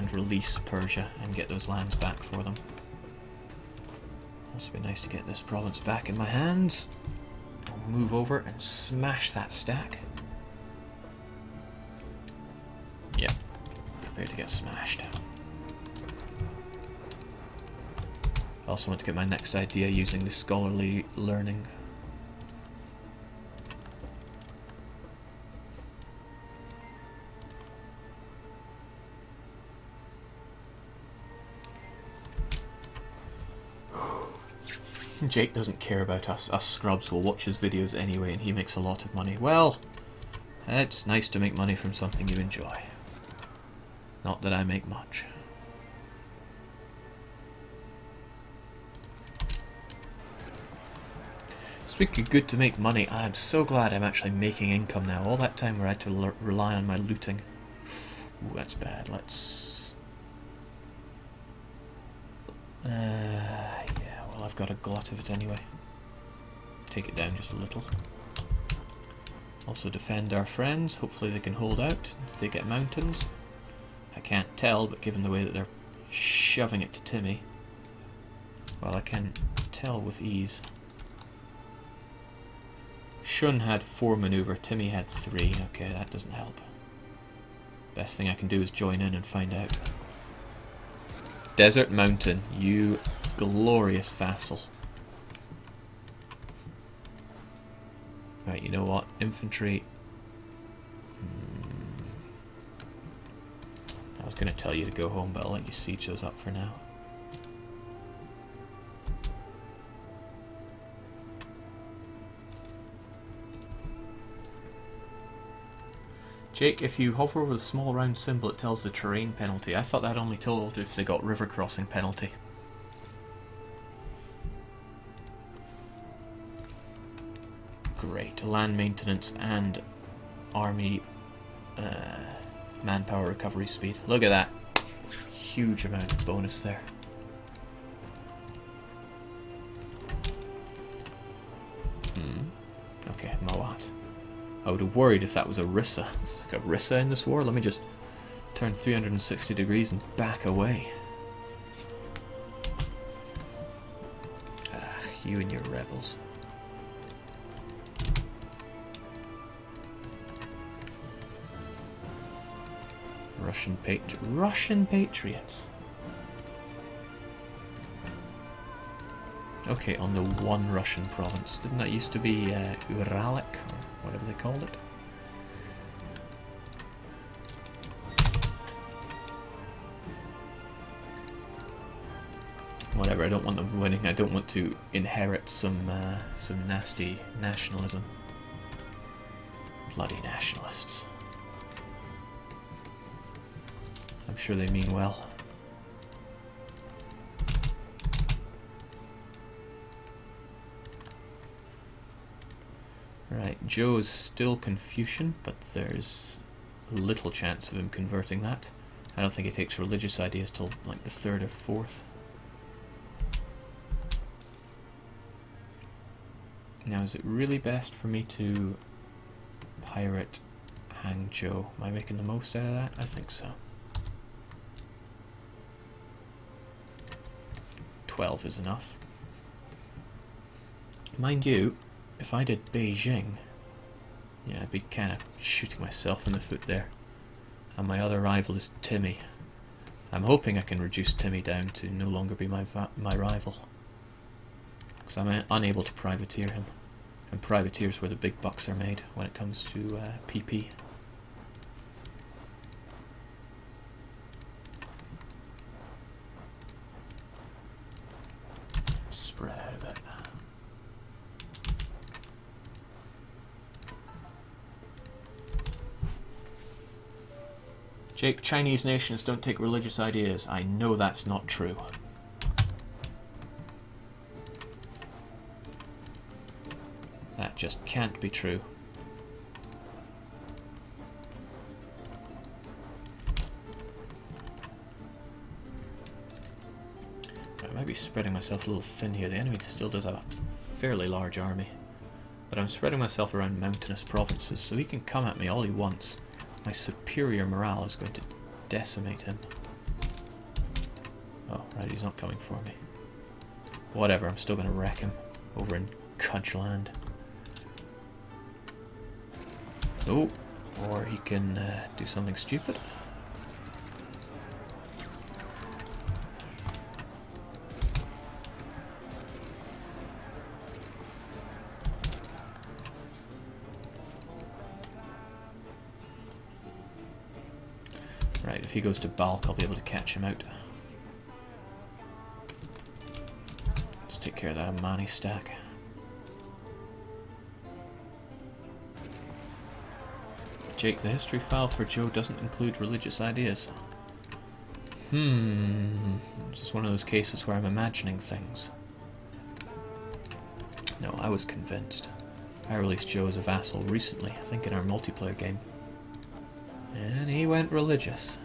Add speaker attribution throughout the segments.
Speaker 1: and release Persia and get those lands back for them. Also be nice to get this province back in my hands. I'll move over and smash that stack. Yep, prepare to get smashed. I also want to get my next idea using the scholarly learning. Jake doesn't care about us. Us scrubs will watch his videos anyway and he makes a lot of money. Well, it's nice to make money from something you enjoy. Not that I make much. Speaking of good to make money, I'm so glad I'm actually making income now. All that time where I had to rely on my looting. Ooh, that's bad. Let's... yeah, well, I've got a glut of it anyway. Take it down just a little. Also defend our friends. Hopefully they can hold out. They get mountains. I can't tell, but given the way that they're shoving it to Timmy, well, I can tell with ease. Shun had 4 maneuver, Timmy had 3. Okay, that doesn't help. Best thing I can do is join in and find out. Desert Mountain, you glorious vassal. Right, you know what? Infantry. I was going to tell you to go home, but I'll let you siege those up for now. Jake, if you hover over the small round symbol, it tells the terrain penalty. I thought that only told if they got river crossing penalty. Great. Land maintenance and army manpower recovery speed. Look at that. Huge amount of bonus there. Okay, Moat. I would have worried if that was a Rissa. It's like a Rissa in this war. Let me just turn 360 degrees and back away. Ah, you and your rebels. Russian Patriots. Okay, on the one Russian province. Didn't that used to be Uralic, or whatever they called it? Whatever, I don't want them winning. I don't want to inherit some nasty nationalism. Bloody nationalists. I'm sure they mean well. Right, Joe is still Confucian, but there's little chance of him converting that. I don't think he takes religious ideas till like the 3rd or 4th. Now, is it really best for me to pirate Hangzhou? Am I making the most out of that? I think so. 12 is enough. Mind you, if I did Beijing, yeah, I'd be kind of shooting myself in the foot there. And my other rival is Timmy. I'm hoping I can reduce Timmy down to no longer be my rival. Because I'm unable to privateer him. And privateers where the big bucks are made when it comes to PP. Spread out a bit. Jake, Chinese nations don't take religious ideas. I know that's not true. That just can't be true. I might be spreading myself a little thin here. The enemy still does have a fairly large army. But I'm spreading myself around mountainous provinces, so he can come at me all he wants. My superior morale is going to decimate him. Oh, right, he's not coming for me. Whatever, I'm still going to wreck him over in Cudgeland. Oh, or he can do something stupid. Right, if he goes to Balk, I'll be able to catch him out. Let's take care of that Amani stack. Jake, the history file for Joe doesn't include religious ideas. It's just one of those cases where I'm imagining things. No, I was convinced. I released Joe as a vassal recently, I think in our multiplayer game. And he went religious.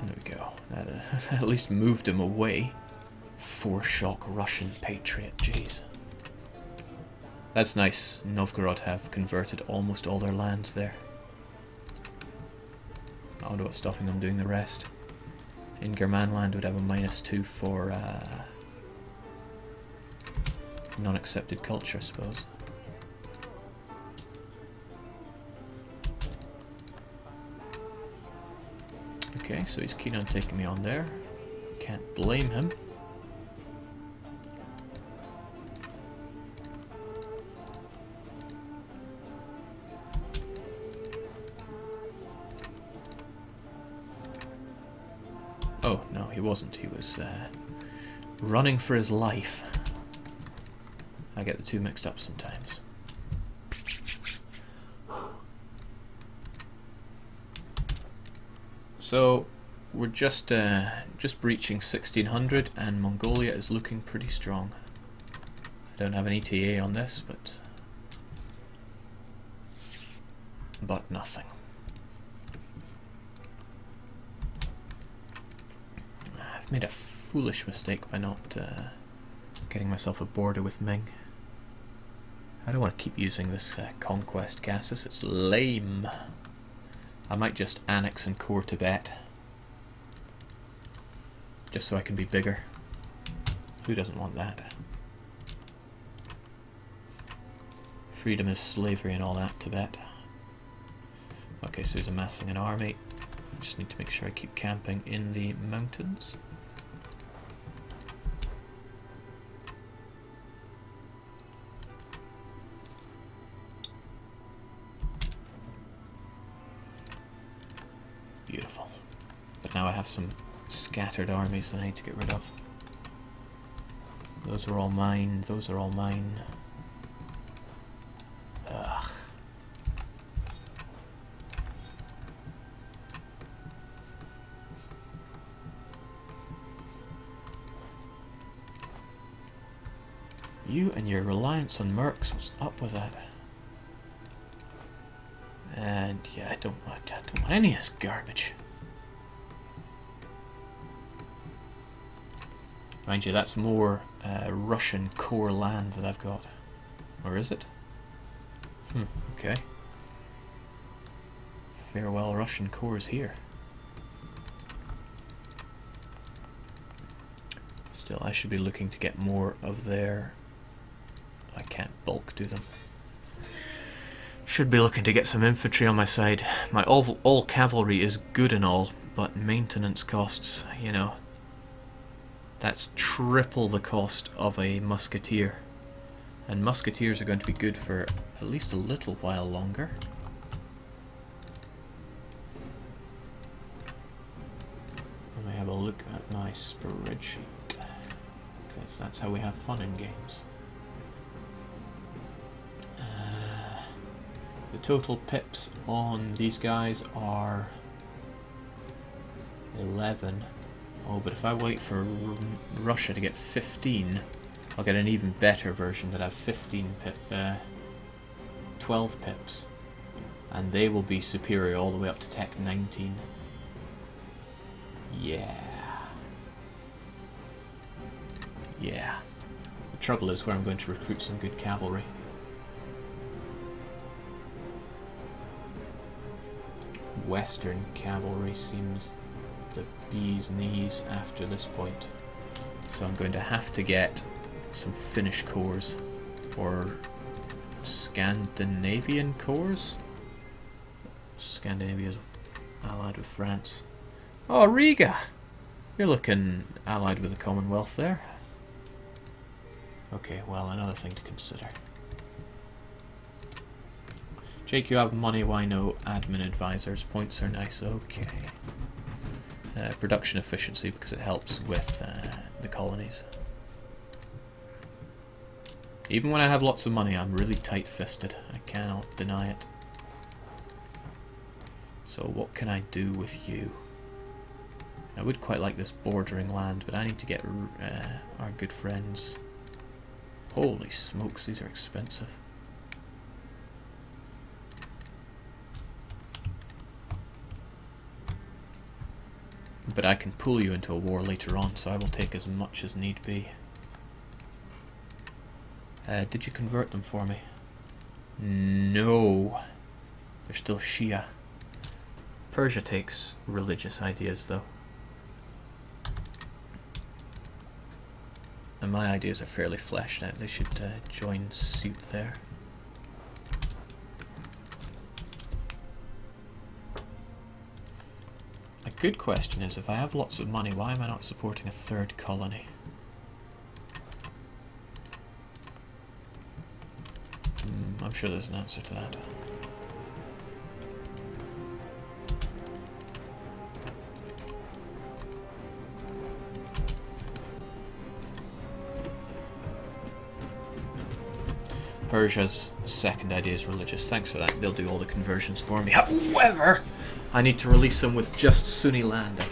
Speaker 1: There we go. That at least moved him away. Four-shock Russian patriot, jeez. That's nice. Novgorod have converted almost all their lands there. I wonder what's stopping them doing the rest. In Germanland would have a -2 for non-accepted culture, I suppose. Okay, so he's keen on taking me on there. Can't blame him. Oh, no, he wasn't. He was running for his life. I get the two mixed up sometimes. So, we're just breaching 1600 and Mongolia is looking pretty strong. I don't have an ETA on this, but nothing. I've made a foolish mistake by not getting myself a border with Ming. I don't want to keep using this conquest Cassis, it's lame. I might just annex and core Tibet. Just so I can be bigger. Who doesn't want that? Freedom is slavery and all that, Tibet. Okay, so he's amassing an army. I just need to make sure I keep camping in the mountains. Beautiful. But now I have some scattered armies that I need to get rid of. Those are all mine. Those are all mine. Ugh. You and your reliance on mercs, what's up with that? And yeah, I don't want any of this garbage. Mind you, that's more Russian core land that I've got. Or is it? Okay. Farewell Russian cores here. Still, I should be looking to get more of their... I can't bulk do them. Should be looking to get some infantry on my side. My all cavalry is good and all, but maintenance costs, you know, that's triple the cost of a musketeer. And musketeers are going to be good for at least a little while longer. Let me have a look at my spreadsheet, because that's how we have fun in games. The total pips on these guys are 11. Oh, but if I wait for Russia to get 15, I'll get an even better version that have 12 pips. And they will be superior all the way up to Tech 19. Yeah. Yeah. The trouble is where I'm going to recruit some good cavalry. Western cavalry seems the bee's knees after this point. So I'm going to have to get some Finnish corps or Scandinavian corps. Scandinavia is allied with France. Oh, Riga! You're looking allied with the Commonwealth there. Okay, well, another thing to consider. Jake, you have money, why no admin advisors? Points are nice, okay. Production efficiency, because it helps with the colonies. Even when I have lots of money, I'm really tight-fisted. I cannot deny it. So what can I do with you? I would quite like this bordering land, but I need to get our good friends. Holy smokes, these are expensive. But I can pull you into a war later on, so I will take as much as need be. Did you convert them for me? No. They're still Shia. Persia takes religious ideas, though. And my ideas are fairly fleshed out. They should join suit there. A good question is, if I have lots of money, why am I not supporting a third colony? I'm sure there's an answer to that. Persia's second idea is religious. Thanks for that. They'll do all the conversions for me. However, I need to release them with just Sunni land. I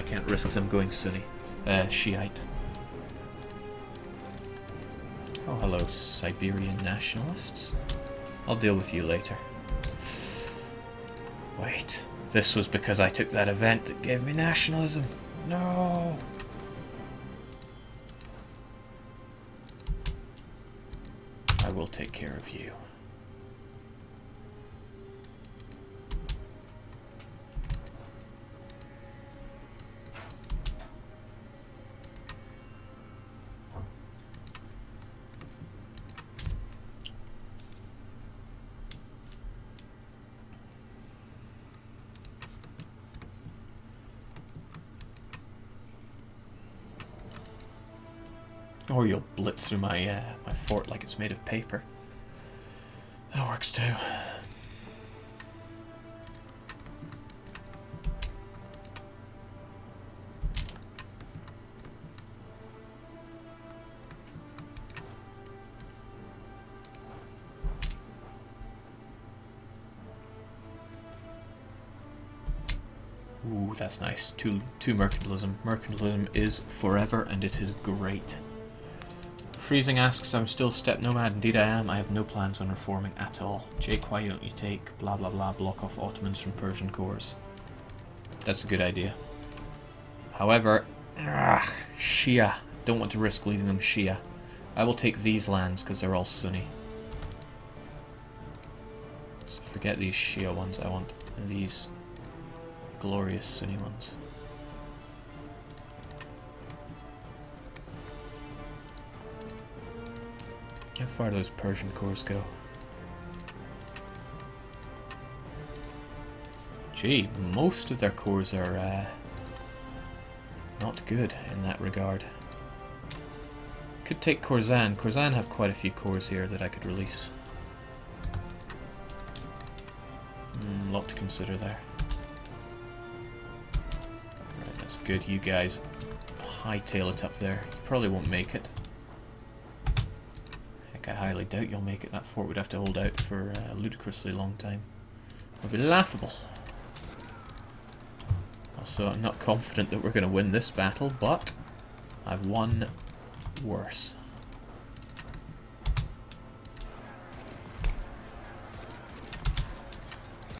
Speaker 1: can't risk them going Sunni, Shiite. Oh, hello, Siberian nationalists. I'll deal with you later. Wait, this was because I took that event that gave me nationalism. No. I will take care of you. Or you'll blitz through my my fort like it's made of paper. That works too. Ooh, that's nice. Two mercantilism. Mercantilism is forever, and it is great. Freezing asks, I'm still steppe nomad. Indeed I am. I have no plans on reforming at all. Jake, why don't you take blah blah blah, block off Ottomans from Persian cores? That's a good idea. However, Shia. Don't want to risk leaving them Shia. I will take these lands because they're all Sunni. So forget these Shia ones. I want these glorious Sunni ones. How far do those Persian cores go? Gee, most of their cores are not good in that regard. Could take Khorasan. Khorasan have quite a few cores here that I could release. Lot to consider there. Right, that's good. You guys hightail it up there. You probably won't make it. I highly doubt you'll make it. That fort would have to hold out for a ludicrously long time. It would be laughable. Also, I'm not confident that we're going to win this battle, but I've won worse.